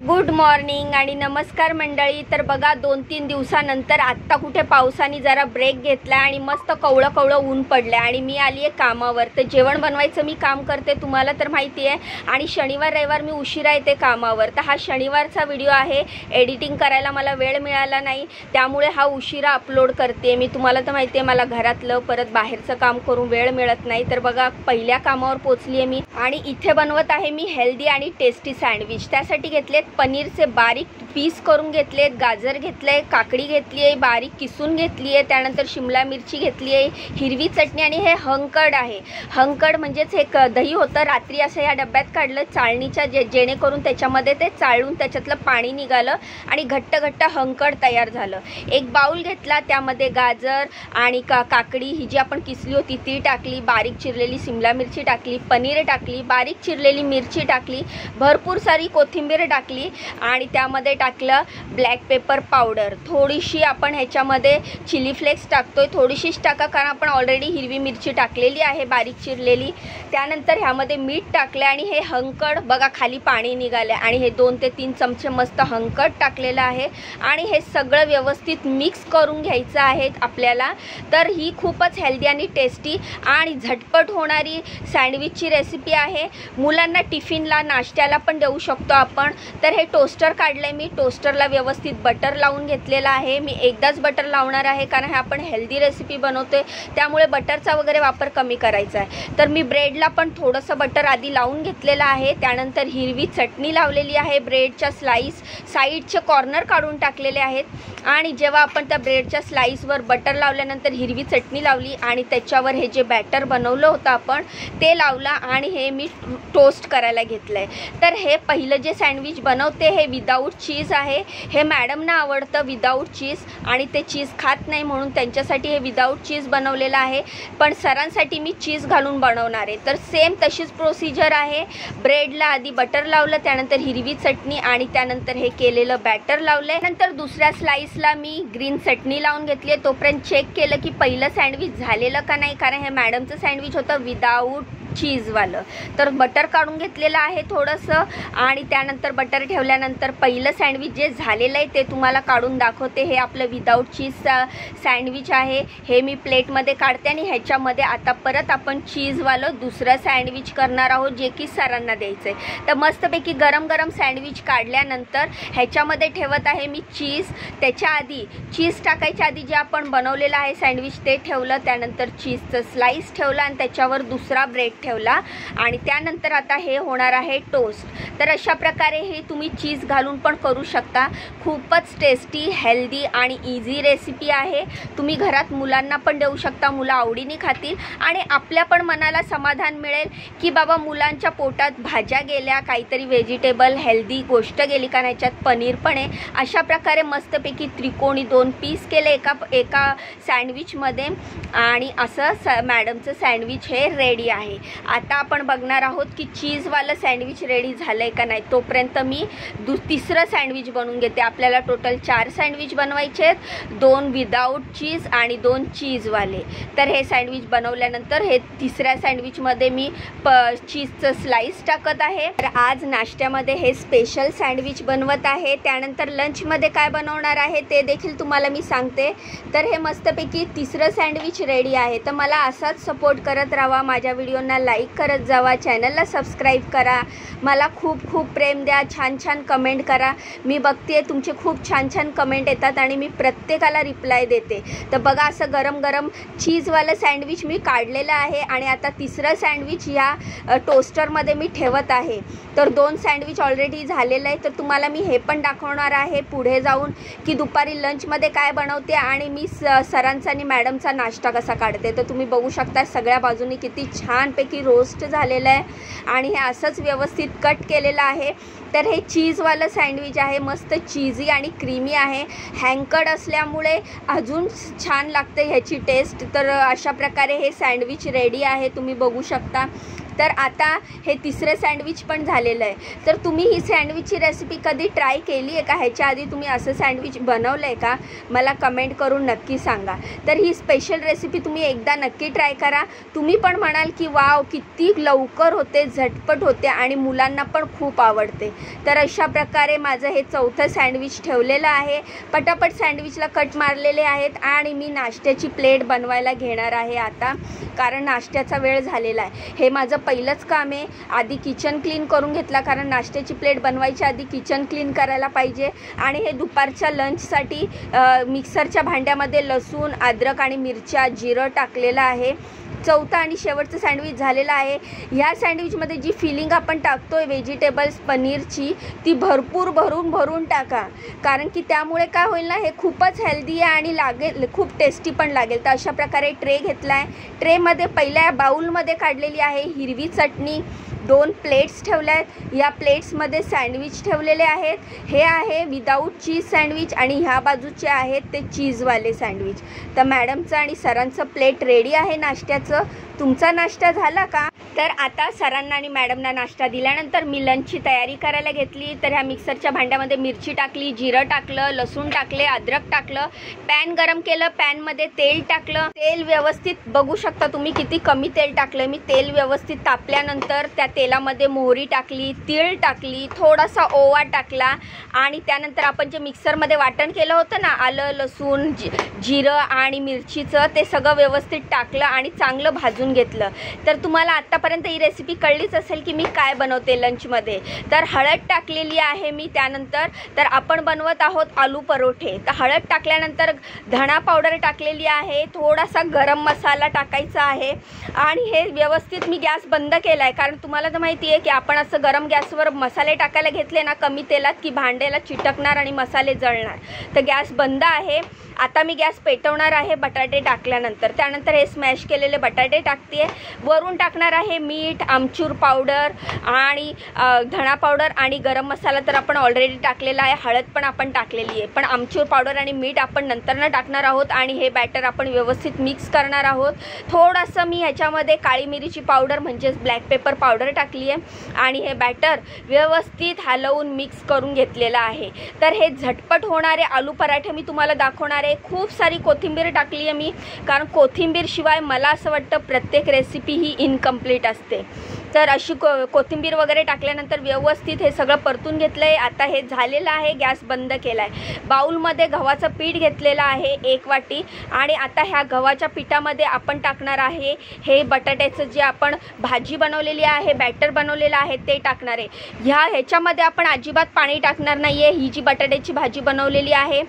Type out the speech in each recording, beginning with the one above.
Good morning आणि नमस्कार मंडळी। तर बघा 2-3 दिवसानंतर आत्ता कुठे पावसाने जरा ब्रेक घेतला आणि मस्त कवळं कवळं ऊन पडलं आणि मी आली आहे कामावर। तर जेवण बनवायचं मी काम करते, तुम्हाला तर माहिती आहे, आणि शनिवार रविवार मी उशिरा येते कामावर। तर हा शनिवारचा व्हिडिओ आहे, एडिटिंग करायला मला वेळ मिळाला नाही, त्यामुळे हा उशिरा अपलोड करते मी। तुम्हाला तर माहिती आहे मला घरातलं परत बाहेरचं काम करून वेळ मिळत नाही। तर बघा पहिल्या कामावर पोचली आहे मी आणि इथे बनवत आहे मी हेल्दी आणि टेस्टी सँडविच। त्यासाठी घेतले पनीरचे बारीक पीस करून घेतलेत, गाजर घेतले, काकडी घेतली आहे, बारीक किसून घेतली आहे, त्यानंतर शिमला मिरची घेतली आहे, हिरवी चटणी आणि हे हंकड आहे। हंकड म्हणजेच हे दही होतं, रात्री असं या डब्यात काढलं चाळणीच्या, जेणेकरून त्याच्यामध्ये ते चाळून त्याच्यातलं पाणी निघालं आणि घट्ट घट्ट हंकड तयार झालं। एक बाउल घेतला, त्यामध्ये गाजर आणि काकडी ही जी आपण किसली होती ती टाकली, बारीक चिरलेली शिमला मिरची टाकली, पनीर टाकली, बारीक चिरलेली मिरची टाकली, भरपूर सारी कोथिंबीर टाकली आणि त्यामध्ये टाकलं ब्लॅक पेपर पावडर, थोडीशी आपण ह्याच्यामध्ये चिली फ्लेक्स टाकतोय, थोडीशीच टाका कारण आपण ऑलरेडी हिरवी मिरची टाकलेली आहे बारीक चिरलेली। त्यानंतर ह्यामध्ये मीठ टाकलं आणि हे हंकड बघा खाली पाणी निघाले आणि हे 2 ते 3 चमचे मस्त हंकड टाकलेलं आहे आणि हे सगळं व्यवस्थित मिक्स करून घ्यायचं आहे आपल्याला। तर ही खूपच हेल्दी आणि टेस्टी आणि झटपट होणारी सँडविचची रेसिपी आहे। मुलांना टिफिनला नाश्त्याला पण देऊ शकतो आपण। तर हे टोस्टर काढलंय मी, टोस्टरला व्यवस्थित बटर लावून घेतलेला आहे। मी एकदाच बटर लावणार आहे कारण हे आपण हेल्दी रेसिपी बनवतोय, त्यामुळे बटरचा वगैरे वापर कमी करायचा आहे। तर मी ब्रेडला पण थोडंसं बटर आधी लावून घेतलेलं आहे, त्यानंतर हिरवी चटणी लावलेली आहे, ब्रेडच्या स्लाइस साईडचे कॉर्नर काढून टाकलेले आहेत आणि जेव्हा आपण त्या ब्रेडच्या स्लाइसवर बटर लावल्यानंतर हिरवी चटणी लावली आणि त्याच्यावर हे जे बॅटर बनवलं होतं आपण ते लावलं आणि हे मी टोस्ट करायला घेतलंय। तर हे पहिलं जे सँडविच बनवते हे विदाऊट चीज आहे। हे मॅडमना आवडतं विदाऊट चीज आणि ते चीज खात नाही म्हणून त्यांच्यासाठी हे विदाऊट चीज बनवलेलं आहे, पण सरांसाठी मी चीज घालून बनवणार आहे। तर सेम तशीच प्रोसिजर आहे, ब्रेडला आधी बटर लावलं, त्यानंतर हिरवी चटणी आणि त्यानंतर हे केलेलं बॅटर लावलंय, नंतर दुसऱ्या स्लाइसला मी ग्रीन चटणी लावून घेतली आहे। तोपर्यंत चेक केलं की पहिलं सँडविच झालेलं का नाही, कारण हे मॅडमचं सँडविच होतं विदाऊट चीजवालं। तर बटर काढून घेतलेलं आहे थोडंसं आणि त्यानंतर बटर ठेवल्यानंतर पहिलं सँडविच जे झालेलं आहे ते तुम्हाला काढून दाखवते। हे आपलं विदाऊट चीज सँडविच आहे, हे मी प्लेटमध्ये काढते आणि ह्याच्यामध्ये आता परत आपण चीजवालं दुसरं सँडविच करणार आहोत जे की सरांना द्यायचं आहे। तर मस्तपैकी गरम गरम सँडविच काढल्यानंतर ह्याच्यामध्ये ठेवत आहे मी चीज। त्याच्या आधी चीज टाकायच्या आधी जे आपण बनवलेलं आहे सँडविच ते ठेवलं, त्यानंतर चीजचं स्लाइस ठेवलं आणि त्याच्यावर दुसरा ब्रेड ठेवला आणि त्यानंतर आता हे होणार आहे टोस्ट। तर अशा प्रकारे हे तुम्ही चीज घालून पण करू शकता। खूपच टेस्टी, हेल्दी आणि इझी रेसिपी आहे। तुम्ही घरात मुलांना पण देऊ शकता, मुलं आवडीने खातील आणि आपल्या पण मनाला समाधान मिळेल की बाबा मुलांच्या पोटात भाज्या गेल्या, काहीतरी व्हेजिटेबल हेल्दी गोष्ट गेली, कारण याच्यात पनीर पण आहे। अशा प्रकारे मस्तपैकी त्रिकोणी 2 पीस केले एका सँडविचमध्ये आणि असं मॅडमचं सँडविच हे रेडी आहे। आता आपण बघणार आहोत की चीजवालं सँडविच रेडी झालंय का नाही। तोपर्यंत मी तिसरं सँडविच बनवून घेते। आपल्याला टोटल 4 सँडविच बनवायचे आहेत, 2 विदाऊट चीज आणि 2 चीजवाले। तर हे सँडविच बनवल्यानंतर हे तिसऱ्या सँडविचमध्ये मी चीजचं स्लाइस टाकत आहे। तर आज नाश्त्यामध्ये हे स्पेशल सँडविच बनवत आहे, त्यानंतर लंचमध्ये काय बनवणार आहे ते देखील तुम्हाला मी सांगते। तर हे मस्तपैकी तिसरं सँडविच रेडी आहे। तर मला असाच सपोर्ट करत राहा, माझ्या व्हिडिओना लाईक करत जावा, चॅनलला सबस्क्राईब करा, मला खूप खूप प्रेम द्या, छान छान कमेंट करा। मी बघते तुमचे खूप छान छान कमेंट येतात आणि मी प्रत्येकाला रिप्लाय देते। तर बघा असं गरम गरम चीजवालं सँडविच मी काढलेलं आहे आणि आता तिसरं सँडविच या टोस्टरमध्ये मी ठेवत आहे। तर 2 सँडविच ऑलरेडी झालेलं आहे, तर तुम्हाला मी हे पण दाखवणार आहे पुढे जाऊन की दुपारी लंचमध्ये काय बनवते आणि मी सरांचा आणि मॅडमचा नाश्ता कसा काढते। तर तुम्ही बघू शकता सगळ्या बाजूनी किती छानपैकी रोस्ट झालेलं आहे आणि हे असंच व्यवस्थित कट केलेलं आहे। तर हे चीजवालं सँडविच आहे, मस्त चीजी आणि क्रीमी आहे, हँकड असल्यामुळे अजून छान लागते ह्याची टेस्ट। तर अशा प्रकारे हे सँडविच रेडी आहे, तुम्ही बघू शकता। तर आता हे तिसरं सँडविच पण झालेलं आहे. तर तुम्ही ही सँडविचची रेसिपी कधी ट्राय केली आहे का? ह्याच्या आधी तुम्ही असं सँडविच बनवलं आहे का? मला कमेंट करून नक्की सांगा. तर ही स्पेशल रेसिपी तुम्ही एकदा नक्की ट्राय करा. तुम्ही पण म्हणाल की वाव, किती लवकर होते, झटपट होते आणि मुलांना पण खूप आवडते. तर अशा प्रकारे माझं हे चौथं सँडविच ठेवलेलं आहे. पटापट सँडविचला कट मारलेले आहेत आणि मी नाश्त्याची प्लेट बनवायला घेणार आहे आता, कारण नाश्त्याचा वेळ झालेला आहे. हे माझं पहिलंच काम आहे. आधी किचन क्लीन करून घेतला, कारण नाश्त्याची प्लेट बनवायच्या आधी किचन क्लीन करायला पाहिजे. आणि हे दुपारच्या लंचसाठी मिक्सरच्या भांड्यामध्ये लसूण, अद्रक आणि मिरच्या, जिरं टाकलेलं आहे. चौथा आणि शेवटचं सँडविच झालेलं आहे. ह्या सँडविचमध्ये जी फिलिंग आपण टाकतोय व्हेजिटेबल्स, पनीरची, ती भरपूर भरून टाका, कारण की त्यामुळे काय होईल ना, हे खूपच हेल्दी आहे आणि लागेल, खूप टेस्टी पण लागेल. तर अशा प्रकारे ट्रे घेतला आहे. ट्रेमध्ये पहिल्या बाउलमध्ये काढलेली आहे हिरवी चटणी. 2 प्लेट्स ठेवल्या आहेत. या प्लेट्समध्ये सँडविच ठेवलेले आहेत. हे आहे विदाऊट चीज सँडविच आणि ह्या बाजूचे आहेत ते चीजवाले सँडविच. तर मॅडमचं आणि सरांचं प्लेट रेडी आहे नाश्त्याचं. तुमचा नाश्ता झाला का? तर आता सरांना आणि मॅडमना नाश्ता दिल्यानंतर मी लंचची तयारी करायला घेतली. तर ह्या मिक्सरच्या भांड्यामध्ये मिरची टाकली, जिरं टाकलं, लसूण टाकले, अद्रक टाकलं, पॅन गरम केलं, पॅनमध्ये तेल टाकलं. तेल व्यवस्थित बघू शकता तुम्ही किती कमी तेल टाकलं मी. तेल व्यवस्थित तापल्यानंतर त्या तेलामध्ये मोहरी टाकली, तीळ टाकली, थोडासा ओवा टाकला आणि त्यानंतर आपण जे मिक्सरमध्ये वाटण केलं होतं ना, आलं, लसूण, जिरं आणि मिरचीचं, ते सगळं व्यवस्थित टाकलं आणि चांगलं भाजून घेतलं. तर तुम्हाला आत्तापर्यंत ही रेसिपी कळलीच असेल की मी काय बनवते लंचमध्ये. तर हळद टाकलेली आहे मी त्यानंतर. तर आपण बनवत आहोत आलू परोठे. तर हळद टाकल्यानंतर धणा पावडर टाकलेली आहे, थोडासा गरम मसाला टाकायचा आहे आणि हे व्यवस्थित मी गॅस बंद केला आहे, कारण तुम्हाला तर माहिती आहे की आपण असं गरम गॅसवर मसाले टाकायला घेतले ना कमी तेलात की भांड्याला चिटकणार आणि मसाले जळणार. तर गॅस बंद आहे. आता मी गॅस पेटवणार आहे बटाटे टाकल्यानंतर. त्यानंतर हे स्मॅश केलेले बटाटे टाकते. वरून टाकणार आहे मीठ, आमचूर पावडर आणि धणा पावडर आणि गरम मसाला तर आपण ऑलरेडी टाकलेला आहे. हळद पण आपण टाकलेली आहे, पण आमचूर पावडर आणि मीठ आपण नंतरनं टाकणार आहोत. आणि हे बॅटर आपण व्यवस्थित मिक्स करणार आहोत. थोडंसं मी ह्याच्यामध्ये काळी मिरीची पावडर म्हणजेच ब्लॅक पेपर पावडर टाकली आहे आणि हे बॅटर व्यवस्थित हलवून मिक्स करून घेतलेलं आहे. तर हे झटपट होणारे आलू पराठे मी तुम्हाला दाखवणार आहे. खूप सारी कोथिंबीर टाकली आहे मी, कारण कोथिंबीर शिवाय मला असं वाटतं प्रत्येक रेसिपी ही इनकम्प्लीट असते. तर अशी कोथिंबीर वगैरे टाकल्यानंतर व्यवस्थित हे सगळं परतून घेतलं आहे. आता हे झालेलं आहे. गॅस बंद केला आहे. बाउलमध्ये गव्हाचं पीठ घेतलेलं आहे 1 वाटी आणि आता ह्या गव्हाच्या पिठामध्ये आपण टाकणार आहे हे बटाट्याचं जे आपण भाजी बनवलेली आहे, बॅटर बनवलेलं आहे ते टाकणार आहे. ह्याच्यामध्ये आपण अजिबात पाणी टाकणार नाही आहे. ही जी बटाट्याची भाजी बनवलेली आहे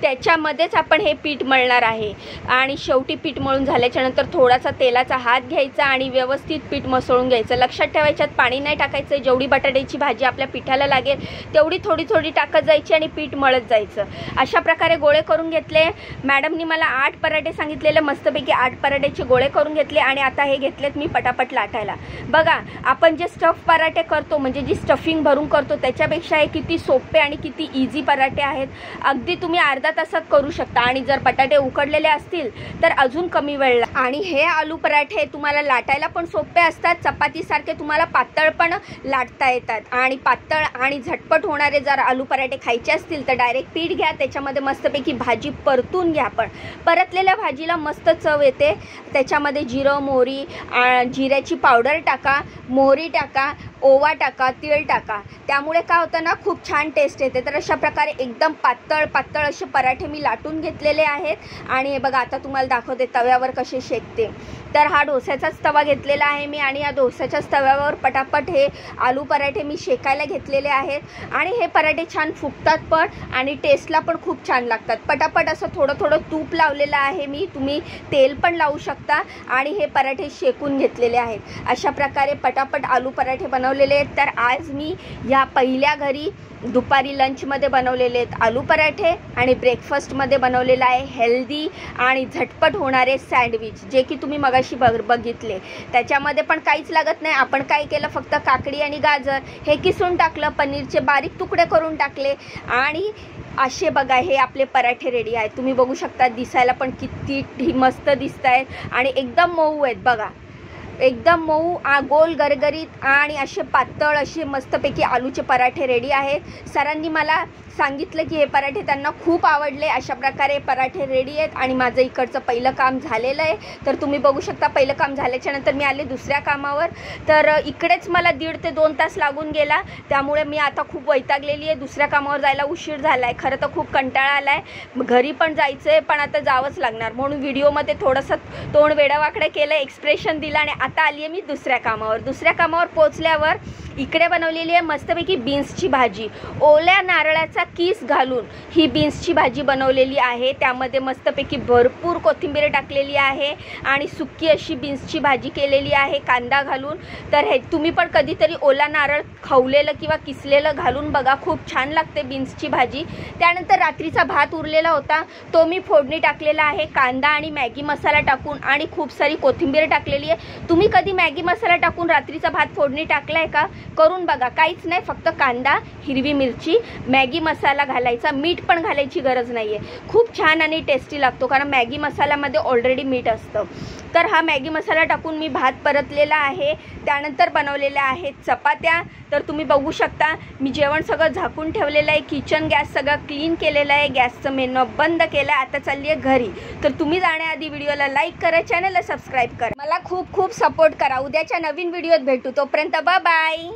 त्याच्यामध्येच आपण हे पीठ मळणार आहे. आणि शेवटी पीठ मळून झाल्याच्यानंतर थोडासा तेलाचा हात घ्यायचा आणि व्यवस्थित पीठ मसळून घ्यायचं. लक्षात ठेवायच्यात पाणी नाही टाकायचं. जेवढी बटाट्याची भाजी आपल्या पिठाला लागेल तेवढी थोडी थोडी टाकत जायची आणि पीठ मळत जायचं. अशा प्रकारे गोळे करून घेतले. मॅडमनी मला 8 पराठे सांगितलेले, मस्तपैकी 8 पराठ्याचे गोळे करून घेतले आणि आता हे घेतलेत मी पटापट लाटायला. बघा, आपण जे स्टफ पराठे करतो म्हणजे जी स्टफिंग भरून करतो त्याच्यापेक्षा हे किती सोपे आणि किती इझी पराठे आहेत. अगदी तुम्ही अर्धा तासात करू शकता आणि जर बटाटे उकडलेले असतील तर अजून कमी वेळ. आणि हे आलू पराठे तुम्हाला लाटायला पण सोपे असतात. चपातीसारखे तुम्हाला पातळ पण लाटता येतात. आणि पातळ आणि झटपट होणारे जर आलू पराठे खायचे असतील तर डायरेक्ट पीठ घ्या, त्याच्यामध्ये मस्तपैकी भाजी परतून घ्या. पण परतलेल्या भाजीला मस्त चव येते. त्याच्यामध्ये जिरं, मोहरी, जिऱ्याची पावडर टाका, मोहरी टाका, ओवा टाका, तीळ टाका. त्यामुळे काय होतं ना, खूप छान टेस्ट येते. तर अशा प्रकारे एकदम पातळ पातळ असे पराठे मी लाटून घेतलेले आहेत. आणि हे बघा, आता तुम्हाला दाखवते तव्यावर कसे शेकते. तर हा डोस्याचाच तवा घेतलेला आहे मी आणि या डोस्याच्याच तव्यावर पटापट हे आलू पराठे मी शेकायला घेतलेले आहेत. आणि हे पराठे छान फुगतात पण आणि टेस्टला पण खूप छान लागतात. पटापट असं थोडं थोडं तूप लावलेलं आहे मी, तुम्ही तेल पण लावू शकता. आणि हे पराठे शेकून घेतलेले आहेत. अशा प्रकारे पटापट आलू पराठे बनवलेले आहेत. तर आज मी ह्या पहिल्या घरी दुपारी लंचमध्ये बनवलेले आहेत आलू पराठे आणि ब्रेकफास्टमध्ये बनवलेला आहे हेल्दी आणि झटपट होणारे सँडविच, जे की तुम्ही मगाशी बघितले. त्याच्यामध्ये पण काहीच लागत नाही. आपण काय केलं, फक्त काकडी आणि गाजर हे किसून टाकलं, पनीरचे बारीक तुकडे करून टाकले आणि असे बघा हे आपले पराठे रेडी आहेत. तुम्ही बघू शकता, दिसायला पण किती मस्त दिसत आहेत आणि एकदम मऊ आहेत बघा. एकदम मऊ गोल गरगरीत आणि असे पातळ असे मस्तपैकी आलूचे पराठे रेडी आहेत। सरांनी मला सांगितलं की हे पराठे त्यांना खूप आवडले। अशा प्रकारे पराठे रेडी आहेत आणि माझं इकडचं पहिलं काम झालेलं आहे। तर तुम्ही बघू शकता पहिलं काम झाल्याच्या नंतर मी आले दुसऱ्या कामावर। तर इकडेच मला 1.5 ते 2 तास लागून गेला, त्यामुळे मी आता खूप वैतागलेली आहे। दुसऱ्या कामावर जायला उशीर झाला आहे। खरं तर खूप कंटाळा आला आहे, घरी पण जायचं आहे, पण आता जावंच लागणार म्हणून व्हिडिओमध्ये थोडंसं तोंड वेडावाकडे केलं, एक्सप्रेशन दिलं आणि आता आली आहे मी दुसऱ्या कामावर। दुसऱ्या कामावर पोचल्यावर इकडे बनवलेली आहे मस्तपैकी बीन्सची भाजी। ओल्या नारळाचा कीस घालून ही बीन्सची भाजी बनवलेली आहे। त्यामध्ये मस्तपैकी भरपूर कोथिंबीर टाकलेली आहे आणि सुक्की अशी बीन्सची भाजी केलेली आहे कांदा घालून। तर हे तुम्ही पण कधीतरी ओला नारळ खवलेलं किंवा किसलेलं घालून बघा, खूप छान लागते बीन्सची भाजी। त्यानंतर रात्रीचा भात उरलेला होता, तो मी फोडणी टाकलेला आहे कांदा आणि मॅगी मसाला टाकून आणि खूप सारी कोथिंबीर टाकलेली आहे। तुम्ही कधी मॅगी मसाला टाकून रात्रीचा भात फोडणी टाकलाय का? करून बघा, काहीच नाही, फक्त कांदा, हिरवी मिरची, मॅगी मसाला घालायचा, मीठ पण घालायची गरज नाहीये। खूप छान आणि टेस्टी लागतो, कारण मॅगी मसाल्यामध्ये ऑलरेडी मीठ असतं। तर हा मॅगी मसाला टाकून मी भात परतलेला आहे। त्यानंतर बनवलेल्या आहेत चपात्या। तर तुम्ही बघू शकता मी जेवण सगळं झाकून ठेवलेलं आहे, किचन गॅस सगळं क्लीन केलेलं आहे, गॅसचं मेनू बंद केलं आहे। आता चालली आहे घरी। तर तुम्ही जाण्याआधी व्हिडिओला लाईक करा, चॅनलला सबस्क्राईब करा, मला खूप खूप सपोर्ट करा। उद्याच्या नवीन व्हिडिओत भेटू, तोपर्यंत बाय बाय।